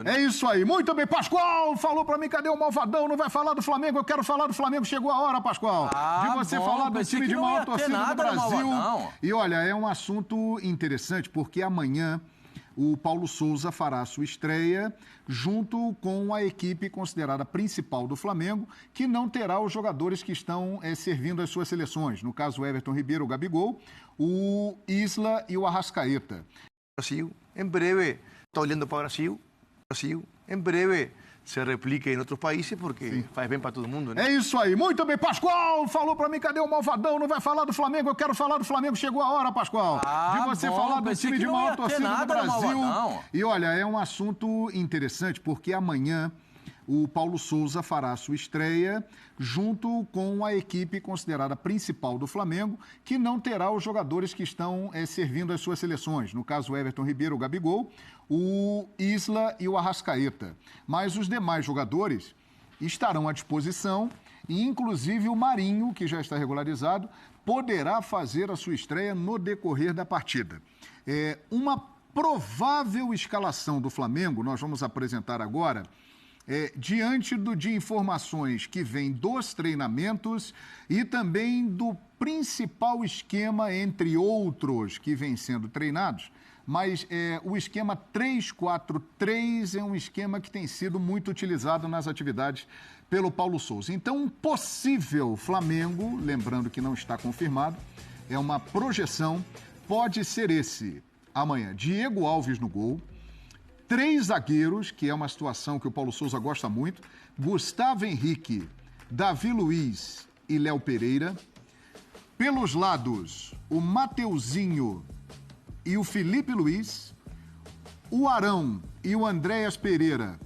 É isso aí. Muito bem, Pascoal falou pra mim, cadê o Malvadão? Não vai falar do Flamengo? Eu quero falar do Flamengo. Chegou a hora, Pascoal, de você falar do time de maior torcida do Brasil. E olha, é um assunto interessante, porque amanhã o Paulo Souza fará a sua estreia junto com a equipe considerada principal do Flamengo, que não terá os jogadores que estão servindo as suas seleções. No caso, o Everton Ribeiro, o Gabigol, o Isla e o Arrascaeta. Brasil, em breve, está olhando para o Brasil, em breve se replica em outros países, porque faz bem para todo mundo, né? É isso aí. Muito bem, Pascoal falou pra mim, cadê o Malvadão? Não vai falar do Flamengo? Eu quero falar do Flamengo. Chegou a hora, Pascoal, de você falar do time de maior torcida do Brasil. E olha, é um assunto interessante, porque amanhã o Paulo Souza fará a sua estreia junto com a equipe considerada principal do Flamengo, que não terá os jogadores que estão servindo as suas seleções. No caso, o Everton Ribeiro, o Gabigol, o Isla e o Arrascaeta. Mas os demais jogadores estarão à disposição e, inclusive, o Marinho, que já está regularizado, poderá fazer a sua estreia no decorrer da partida. Uma provável escalação do Flamengo, nós vamos apresentar agora, diante de informações que vêm dos treinamentos e também do principal esquema, entre outros, que vem sendo treinados, mas o esquema 3-4-3 é um esquema que tem sido muito utilizado nas atividades pelo Paulo Souza. Então, um possível Flamengo, lembrando que não está confirmado, é uma projeção, pode ser esse amanhã: Diego Alves no gol, 3 zagueiros, que é uma situação que o Paulo Souza gosta muito: Gustavo Henrique, Davi Luiz e Léo Pereira. Pelos lados, o Mateuzinho e o Felipe Luiz, o Arão e o Andréas Pereira,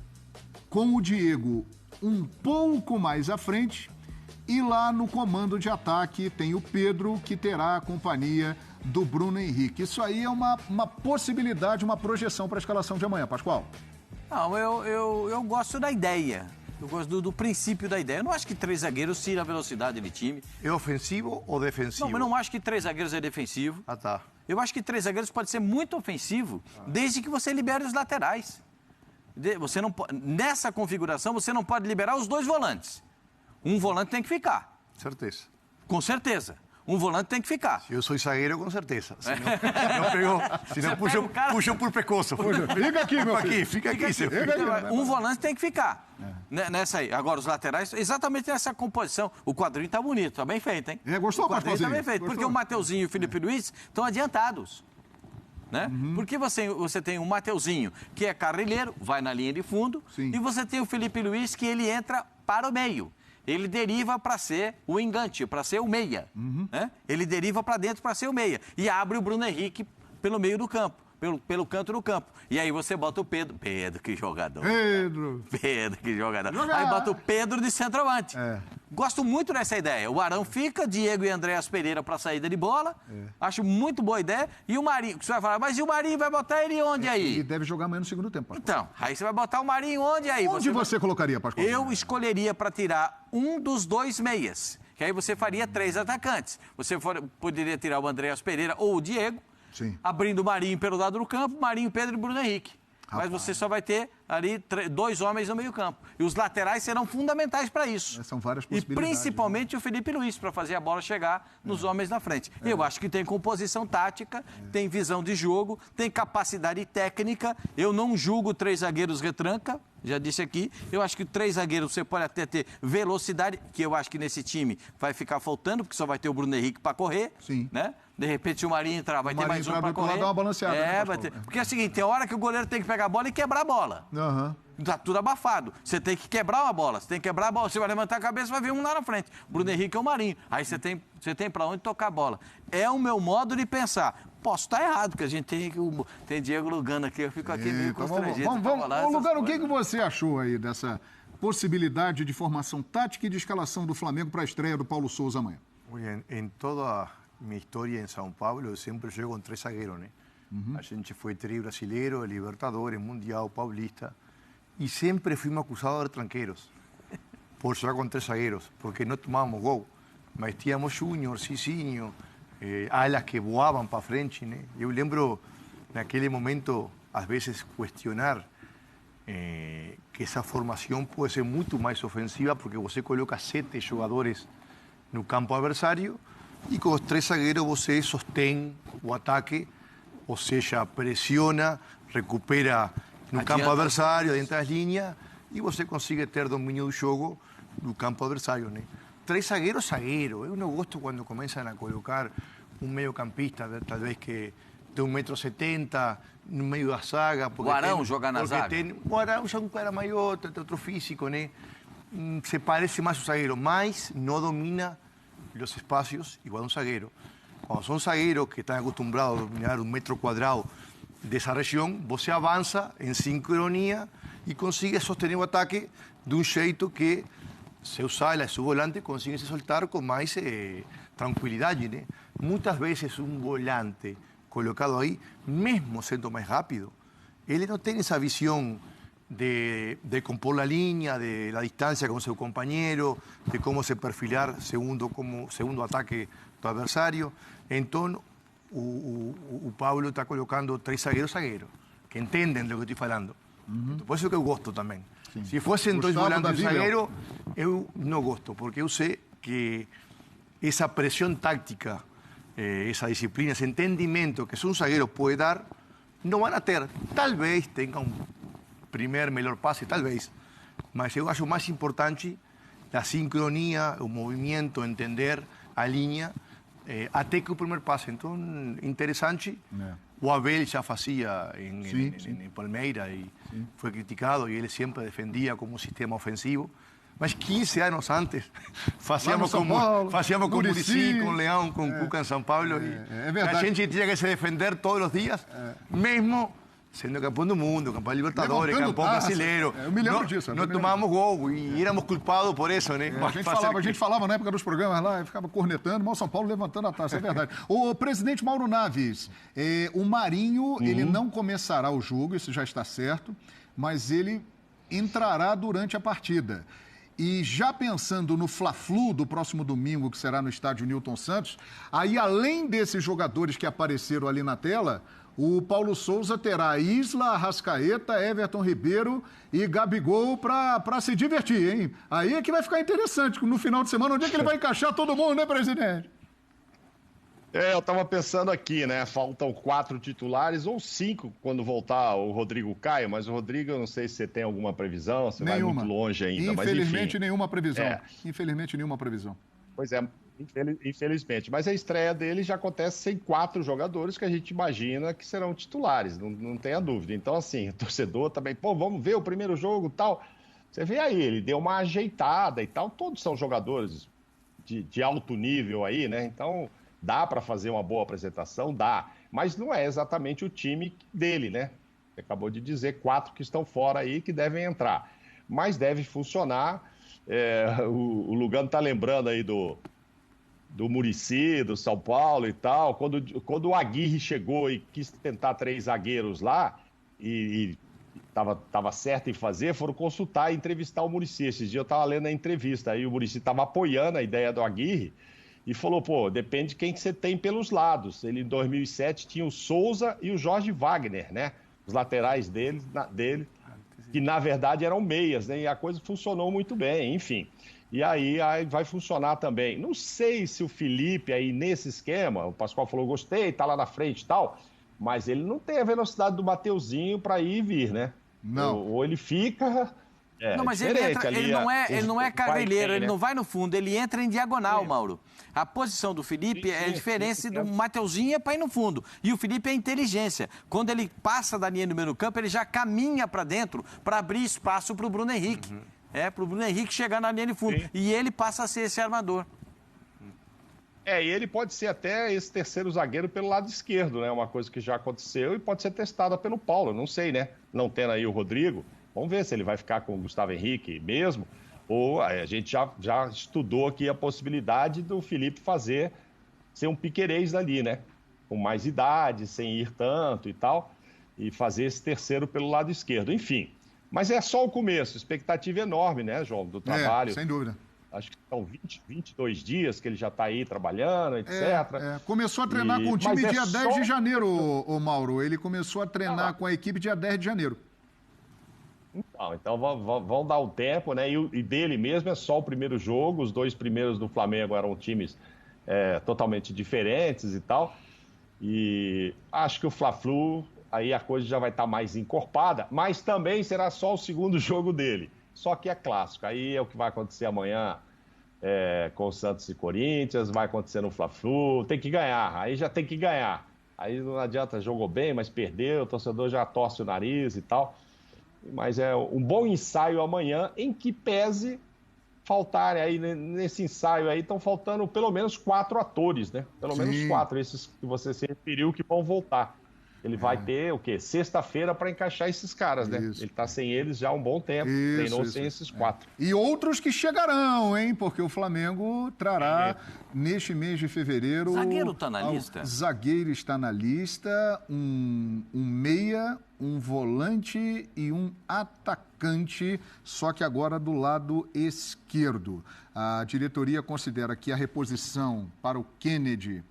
com o Diego um pouco mais à frente, e lá no comando de ataque tem o Pedro, que terá a companhia do Bruno Henrique. Isso aí é uma possibilidade, uma projeção para a escalação de amanhã, Pascoal. Não, eu gosto da ideia. Eu gosto do princípio da ideia. Eu não acho que 3 zagueiros tira a velocidade do time. É ofensivo ou defensivo? Não, eu não acho que 3 zagueiros é defensivo. Ah, tá. Eu acho que 3 zagueiros pode ser muito ofensivo, desde que você libere os laterais. Você não, nessa configuração, você não pode liberar os 2 volantes. Um volante tem que ficar. Certeza. Com certeza. Um volante tem que ficar. Se eu sou zagueiro, com certeza. Se não puxo por precoce. Fica aqui, meu filho. Fica aqui. Um volante tem que ficar. Nessa aí. Agora, os laterais, exatamente nessa composição. O quadrinho tá bonito, tá bem feito, hein? Gostou, o quadrinho tá bem feito, gostou? porque o Mateuzinho e o Felipe Luiz estão adiantados. Né? Porque você tem o Mateuzinho, que é carrilheiro, vai na linha de fundo, e você tem o Felipe Luiz, que ele entra para o meio. Ele deriva para ser o engante, para ser o meia. Né? Ele deriva para dentro para ser o meia. E abre o Bruno Henrique pelo meio do campo, pelo canto do campo. E aí você bota o Pedro. Pedro, que jogador. Pedro, que jogador. Aí bota o Pedro de centroavante. Gosto muito dessa ideia. O Arão fica, Diego e Andréas Pereira para saída de bola. Acho muito boa ideia. E o Marinho, você vai falar, mas e o Marinho vai botar ele onde aí? Ele deve jogar amanhã no segundo tempo, Pascoal. Então, aí você vai botar o Marinho onde aí? Onde você colocaria, Pascoal? Eu escolheria para tirar um dos 2 meias, que aí você faria 3 atacantes. Você poderia tirar o Andréas Pereira ou o Diego, abrindo o Marinho pelo lado do campo, Marinho, Pedro e Bruno Henrique. Mas você só vai ter ali 2 homens no meio campo. E os laterais serão fundamentais para isso. São várias possibilidades. E principalmente o Felipe Luiz, para fazer a bola chegar nos homens na frente. Eu acho que tem composição tática, tem visão de jogo, tem capacidade técnica. Eu não julgo 3 zagueiros retranca, já disse aqui. Eu acho que 3 zagueiros você pode até ter velocidade, que eu acho que nesse time vai ficar faltando, porque só vai ter o Bruno Henrique para correr. Né? De repente, o Marinho entrar, vai ter mais um para correr. Dar uma balanceada, vai ter. Porque é o seguinte, tem hora que o goleiro tem que pegar a bola e quebrar a bola. Tá tudo abafado. Você tem que quebrar uma bola. Você tem que quebrar a bola. Você vai levantar a cabeça, vai ver um lá na frente. Bruno Henrique ou Marinho. Aí você tem para onde tocar a bola. É o meu modo de pensar. Posso estar errado, porque a gente tem Diego Lugano aqui. Eu fico aqui meio constrangido. Lugano, o que você achou aí dessa possibilidade de formação tática e de escalação do Flamengo para a estreia do Paulo Souza amanhã? Em toda minha história em São Paulo, eu sempre jogo com 3 zagueiros, né? A gente foi tri brasileiro, Libertadores, Mundial, Paulista, e sempre fuimos acusados de retranqueiros por jogar com 3 zagueiros, porque não tomávamos gol, mas tínhamos Júnior, Cicinho, alas que voavam para frente, né? Eu lembro, naquele momento, às vezes, questionar que essa formação pode ser muito mais ofensiva porque você coloca 7 jogadores no campo adversário e com os 3 zagueiros você sostém o ataque, ou seja, pressiona, recupera no campo adversário, dentro das linhas, e você consegue ter domínio do jogo no campo adversário, né? 3 zagueiros, zagueiro. Eu não gosto quando começam a colocar um meio-campista, talvez que de 1,70 m no meio da zaga. O Arão joga na zaga? O Arão já é um cara maior, tem outro físico, né? Se parece mais o zagueiro, mas não domina os espaços igual um zagueiro. Quando são zagueiros que estão acostumados a dominar 1 metro quadrado dessa região, você avança em sincronia e consegue sostener o ataque de um jeito que seus alas, seu volante, conseguem se soltar com mais tranquilidade, né? Muitas vezes um volante colocado aí, mesmo sendo mais rápido, ele não tem essa visão de compor a linha, de la distância com seu companheiro, de como se perfilar segundo ataque do adversário. Então, o Pablo está colocando 3 zagueiros, que entendem do que estou falando. Por isso que eu gosto também. Sim. Se fossem 2 volantes e zagueiro, eu não gosto, porque eu sei que essa pressão tática, essa disciplina, esse entendimento que um zagueiro pode dar, não vão ter. Talvez tenha um primeiro melhor passe, talvez. Mas eu acho mais importante a sincronia, o movimento, entender a linha, até que o primeiro passe. Então, interessante. O Abel já fazia em Palmeiras e foi criticado e ele sempre defendia como um sistema ofensivo. Mas 15 anos antes, fazíamos com Muricy, com Leão, com Cuca em São Paulo. A gente tinha que se defender todos os dias, mesmo sendo campeão do mundo, campeão de Libertadores, campeão brasileiro. Eu me lembro disso. Não tomávamos gol e éramos culpados por isso, né? A gente falava na época dos programas lá, ficava cornetando, mas o São Paulo levantando a taça, é verdade. O presidente Mauro Naves, o Marinho, ele não começará o jogo, isso já está certo, mas ele entrará durante a partida. E já pensando no Fla-Flu do próximo domingo, que será no estádio Newton Santos, aí além desses jogadores que apareceram ali na tela, o Paulo Souza terá Isla, Arrascaeta, Everton Ribeiro e Gabigol para se divertir, hein? Aí é que vai ficar interessante, no final de semana, onde é que ele vai encaixar todo mundo, né, presidente? Eu estava pensando aqui, né? Faltam 4 titulares ou 5 quando voltar o Rodrigo Caio, mas o Rodrigo, eu não sei se você tem alguma previsão, você vai muito longe ainda. Infelizmente, nenhuma previsão. Infelizmente, nenhuma previsão. Pois é, infelizmente. Mas a estreia dele já acontece sem 4 jogadores que a gente imagina que serão titulares, não tenha dúvida. Então, assim, o torcedor também, vamos ver o primeiro jogo e tal. Você vê aí, ele deu uma ajeitada e tal. Todos são jogadores de alto nível aí, né? Então, dá para fazer uma boa apresentação? Dá. Mas não é exatamente o time dele, né? Você acabou de dizer 4 que estão fora aí que devem entrar. Mas deve funcionar. O Lugano está lembrando aí do Muricy, do São Paulo e tal. Quando o Aguirre chegou e quis tentar 3 zagueiros lá e estava certo em fazer, foram consultar e entrevistar o Muricy. Esses dias eu estava lendo a entrevista, aí o Muricy estava apoiando a ideia do Aguirre e falou, depende de quem que você tem pelos lados. Ele, em 2007, tinha o Souza e o Jorge Wagner, né? Os laterais dele que, na verdade, eram meias, né? E a coisa funcionou muito bem, enfim. E aí vai funcionar também. Não sei se o Felipe aí nesse esquema, o Pascoal falou, gostei, tá lá na frente e tal, mas ele não tem a velocidade do Mateuzinho para ir e vir, né? Não. Ou ele fica... não, mas ele não é carrilheiro, ele não vai no fundo, ele entra em diagonal, Mauro. A posição do Felipe é diferente do Mateuzinho, é para ir no fundo. E o Felipe é inteligência. Quando ele passa da linha do meio do campo, ele já caminha para dentro para abrir espaço para o Bruno Henrique. Para o Bruno Henrique chegar na linha de fundo. Sim. E ele passa a ser esse armador. E ele pode ser até esse terceiro zagueiro pelo lado esquerdo, né? Uma coisa que já aconteceu e pode ser testada pelo Paulo, não sei, né? Não tendo aí o Rodrigo. Vamos ver se ele vai ficar com o Gustavo Henrique mesmo, ou a gente já estudou aqui a possibilidade do Felipe ser um Piquerez ali, né? Com mais idade, sem ir tanto e tal, e fazer esse terceiro pelo lado esquerdo. Enfim, mas é só o começo, expectativa enorme, né, João, do trabalho. Sem dúvida. Acho que são 22 dias que ele já está aí trabalhando, etc. Começou a treinar com o time dia 10 de janeiro, o Mauro. Ele começou a treinar com a equipe dia 10 de janeiro. Então vão dar um tempo, né? E dele mesmo é só o primeiro jogo. Os 2 primeiros do Flamengo eram times totalmente diferentes e tal. E acho que o Fla-Flu, aí a coisa já vai estar mais encorpada, mas também será só o segundo jogo dele. Só que é clássico. Aí é o que vai acontecer amanhã com o Santos e Corinthians, vai acontecer no Fla-Flu. Tem que ganhar, aí já tem que ganhar. Aí não adianta, jogou bem, mas perdeu, o torcedor já torce o nariz e tal. Mas é um bom ensaio amanhã, em que pese faltarem aí, nesse ensaio aí, estão faltando pelo menos 4 atores, né? Pelo menos 4, esses que você se referiu, que vão voltar. Ele vai ter, o quê? Sexta-feira para encaixar esses caras, né? Ele está sem eles já há um bom tempo, treinou sem esses 4. E outros que chegarão, hein? Porque o Flamengo trará, neste mês de fevereiro... Zagueiro está na lista? Zagueiro está na lista, um meia, um volante e um atacante, só que agora do lado esquerdo. A diretoria considera que a reposição para o Kennedy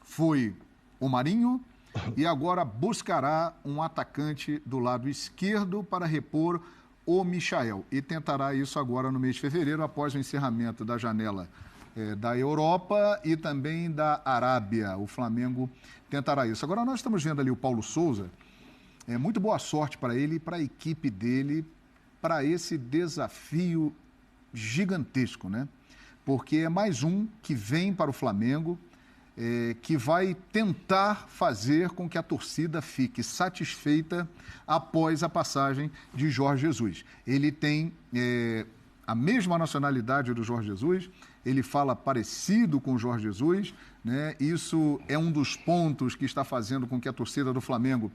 foi o Marinho, e agora buscará um atacante do lado esquerdo para repor o Michael. E tentará isso agora no mês de fevereiro, após o encerramento da janela da Europa e também da Arábia. O Flamengo tentará isso. Agora nós estamos vendo ali o Paulo Souza. Muito boa sorte para ele e para a equipe dele, para esse desafio gigantesco, né? Porque é mais um que vem para o Flamengo, que vai tentar fazer com que a torcida fique satisfeita após a passagem de Jorge Jesus. Ele tem a mesma nacionalidade do Jorge Jesus, ele fala parecido com o Jorge Jesus, né? Isso é um dos pontos que está fazendo com que a torcida do Flamengo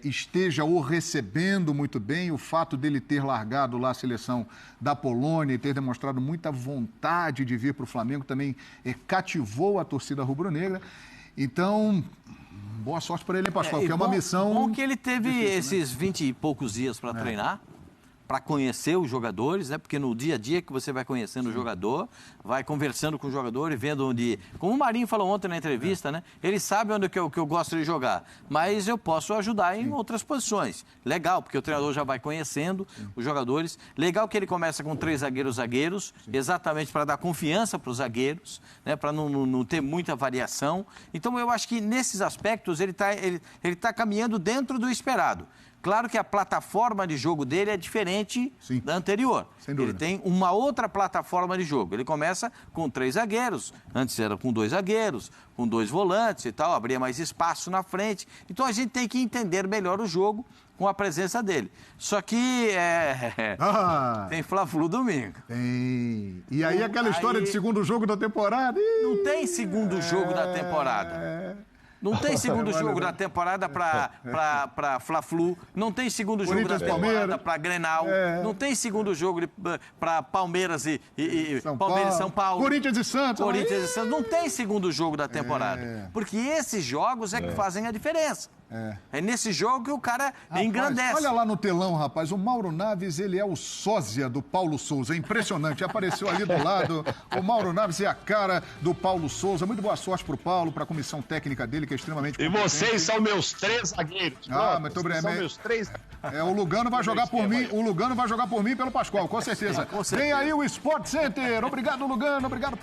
esteja o recebendo muito bem. O fato dele ter largado lá a seleção da Polônia e ter demonstrado muita vontade de vir para o Flamengo também cativou a torcida rubro-negra. Então, boa sorte para ele, hein, Pascoal? Que é uma missão... Bom que ele teve difícil, esses 20 e poucos dias para treinar, para conhecer os jogadores, né? Porque no dia a dia que você vai conhecendo o jogador, vai conversando com o jogador e vendo onde... Como o Marinho falou ontem na entrevista, né? Ele sabe onde que eu gosto de jogar, mas eu posso ajudar em outras posições. Legal, porque o treinador já vai conhecendo os jogadores. Legal que ele começa com 3 zagueiros, exatamente para dar confiança para os zagueiros, né? Para não ter muita variação. Então, eu acho que nesses aspectos ele tá caminhando dentro do esperado. Claro que a plataforma de jogo dele é diferente da anterior. Sem dúvida. Ele tem uma outra plataforma de jogo. Ele começa com 3 zagueiros. Antes era com 2 zagueiros, com 2 volantes e tal. Abria mais espaço na frente. Então a gente tem que entender melhor o jogo com a presença dele. Só que tem Fla-Flu domingo. Tem. E aí aquela história de segundo jogo da temporada... Não tem segundo jogo da temporada. Não tem segundo jogo da temporada para Fla-Flu, não tem segundo jogo da temporada para Grenal, não tem segundo jogo para Palmeiras e São Paulo. Corinthians e Santos. Não tem segundo jogo da temporada. Porque esses jogos que fazem a diferença. É nesse jogo que o cara engrandece. Olha lá no telão, rapaz, o Mauro Naves, ele é o sósia do Paulo Souza, é impressionante, apareceu ali do lado, o Mauro Naves é a cara do Paulo Souza. Muito boa sorte pro Paulo, pra comissão técnica dele, que é extremamente competente. E vocês são meus 3 zagueiros. Muito obrigado. São meus 3. O Lugano vai jogar por mim, o Lugano vai jogar por mim e pelo Pascoal, com certeza. Vem aí o Sport Center, obrigado Lugano, obrigado